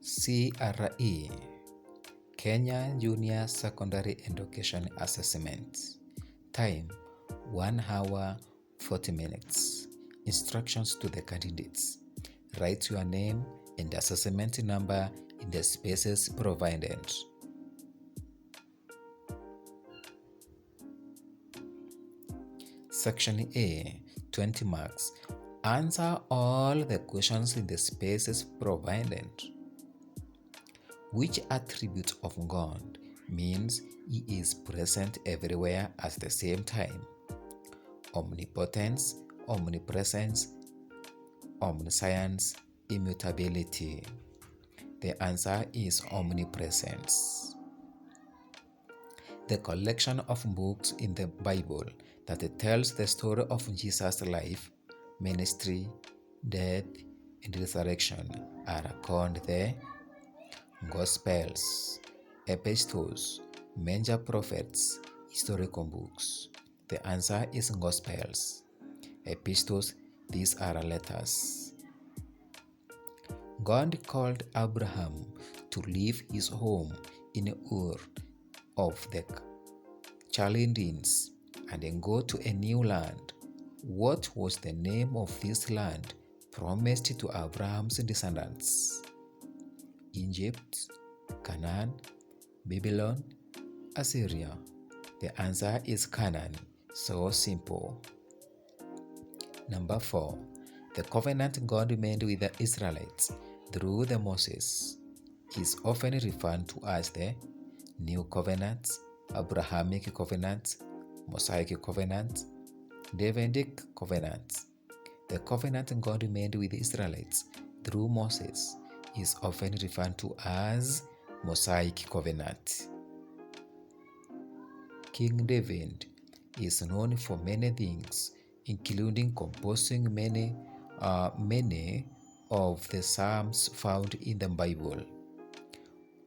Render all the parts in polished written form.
CRE Kenya Junior Secondary Education Assessment. Time 1 hour 40 minutes. Instructions to the candidates. Write your name and assessment number in the spaces provided. Section A, 20 marks. Answer all the questions in the spaces provided. Which attribute of God means He is present everywhere at the same time? Omnipotence, omnipresence, omniscience, immutability. The answer is omnipresence. The collection of books in the Bible that tells the story of Jesus' life, ministry, death, and resurrection are called the Gospels, Epistles, Major Prophets, historical books. The answer is Gospels. Epistles, these are letters. God called Abraham to leave his home in Ur of the Chaldeans and then go to a new land. What was the name of this land promised to Abraham's descendants? Egypt, Canaan, Babylon, Assyria. The answer is Canaan. So simple. Number 4. The covenant God made with the Israelites through the Moses is often referred to as the New Covenant, Abrahamic Covenant, Mosaic Covenant, Davidic Covenant. The covenant God made with the Israelites through Moses is often referred to as Mosaic Covenant. King David is known for many things, including composing many of the Psalms found in the Bible.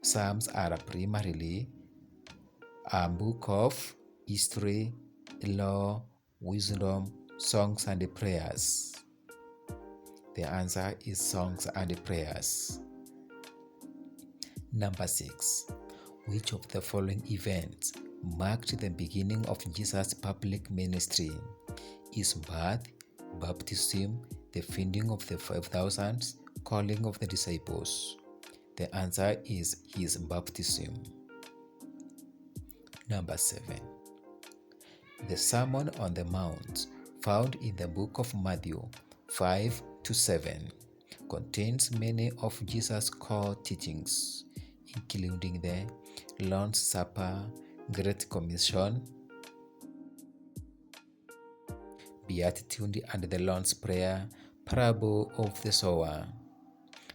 Psalms are primarily a book of history, law, wisdom, songs, and prayers. The answer is songs and prayers. Number 6. Which of the following events marked the beginning of Jesus' public ministry? His birth, baptism, the feeding of the 5,000, calling of the disciples. The answer is his baptism. Number 7. The Sermon on the Mount, found in the book of Matthew 5-7, contains many of Jesus' core teachings, including the Lord's Supper, Great Commission, Beatitude and the Lord's Prayer, Parable of the Sower.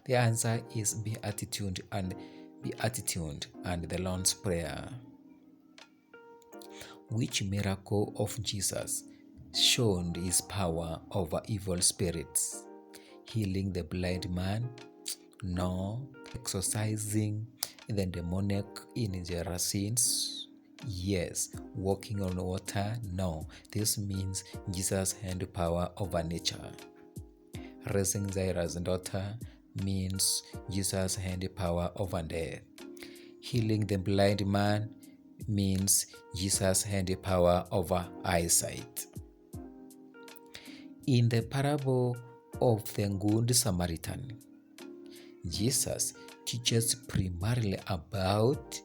The answer is Beatitude and the Lord's Prayer. Which miracle of Jesus showed his power over evil spirits? Healing the blind man? No. Exorcising the demoniac in Gerasenes? Yes. Walking on water? No. This means Jesus had power over nature. Raising Jairus' daughter means Jesus had power over death. Healing the blind man means Jesus had power over eyesight. In the parable of the Good Samaritan, Jesus teaches primarily about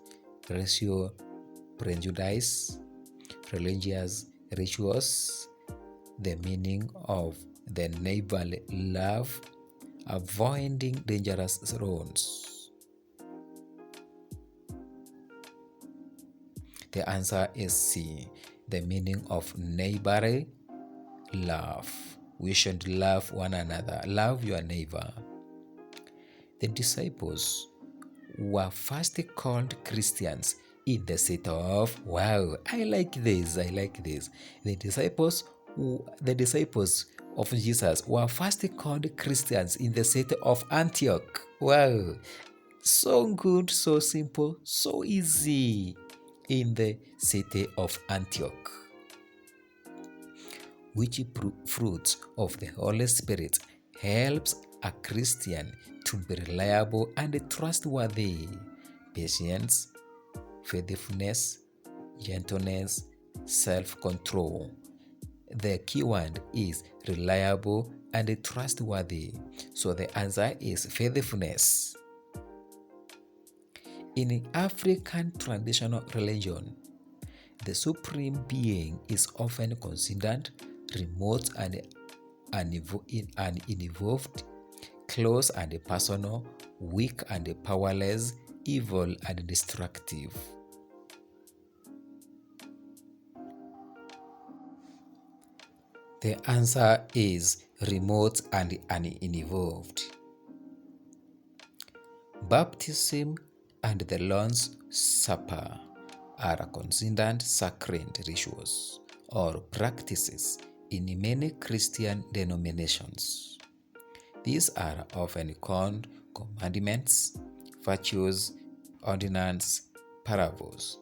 racial prejudice, religious rituals, the meaning of the neighborly love, avoiding dangerous roads. The answer is C, the meaning of neighborly love. We should love one another. Love your neighbor. The disciples were first called Christians in the city of, wow, I like this. The disciples of Jesus were first called Christians in the city of Antioch. Wow, so good, so simple, so easy. In the city of Antioch. Which fruits of the Holy Spirit helps a Christian to be reliable and trustworthy. Patience, faithfulness, gentleness, self-control. The keyword is reliable and trustworthy. So the answer is faithfulness. In African traditional religion, the supreme being is often considered remote and uninvolved, close and personal, weak and powerless, evil and destructive. The answer is remote and uninvolved. Baptism and the Lord's Supper are considered sacred rituals or practices in many Christian denominations. These are often called commandments, virtues, ordinances, parables.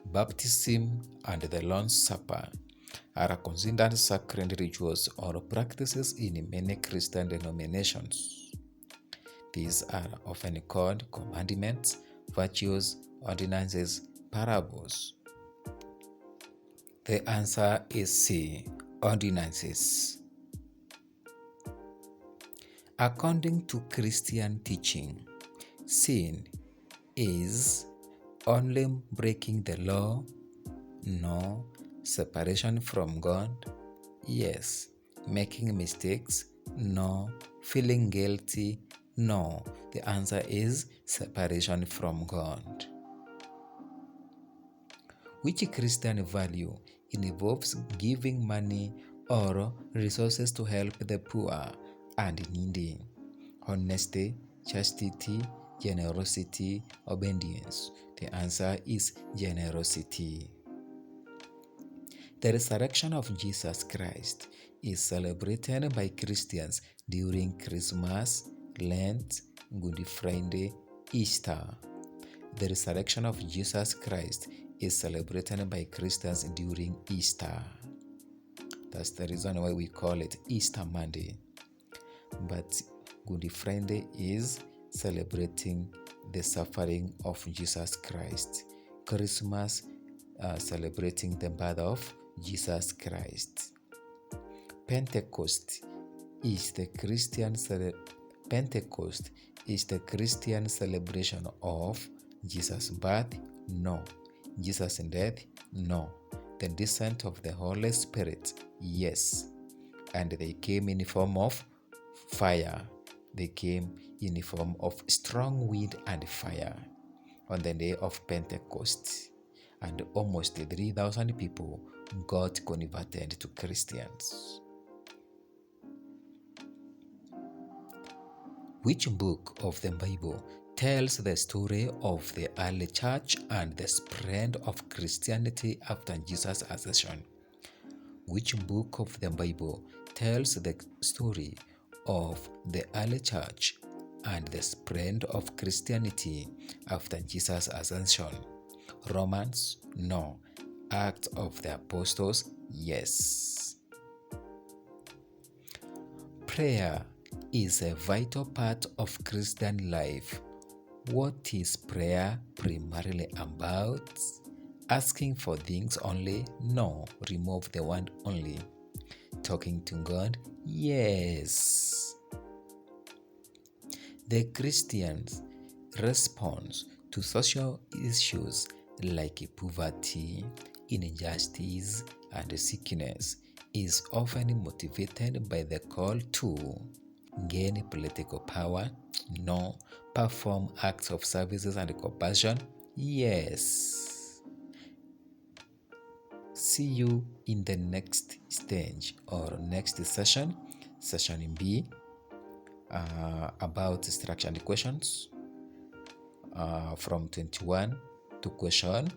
Baptism and the Lord's Supper are considered sacred rituals or practices in many Christian denominations. These are often called commandments, virtues, ordinances, parables. The answer is C, ordinances. According to Christian teaching, sin is only breaking the law? No. Separation from God? Yes. Making mistakes? No. Feeling guilty? No. The answer is separation from God. Which Christian value involves giving money or resources to help the poor and needy? Honesty, chastity, generosity, obedience. The answer is generosity. The resurrection of Jesus Christ is celebrated by Christians during Christmas, Lent, Good Friday, Easter. The resurrection of Jesus Christ is celebrated by Christians during Easter. That's the reason why we call it Easter Monday. But Good Friday is celebrating the suffering of Jesus Christ. Christmas celebrating the birth of Jesus Christ. Pentecost is the Christian celebration of Jesus' birth? No. Jesus' death? No. The descent of the Holy Spirit? Yes. And they came in the form of fire. They came in the form of strong wind and fire on the day of Pentecost. And almost 3,000 people got converted to Christians. Which book of the Bible tells the story of the early church and the spread of Christianity after Jesus' ascension? Which book of the Bible tells the story of the early church and the spread of Christianity after Jesus' ascension? Romans? No. Acts of the Apostles? Yes. Prayer is a vital part of Christian life. What is prayer primarily about? Asking for things only? No. Remove the word only. Talking to God? Yes. The Christian's response to social issues like poverty, injustice, and sickness is often motivated by the call to gain political power? No. Perform acts of services and compassion? Yes. See you in the next stage or next session, session B, about structure and questions from 21 to question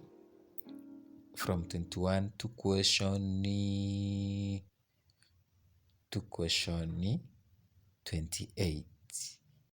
28.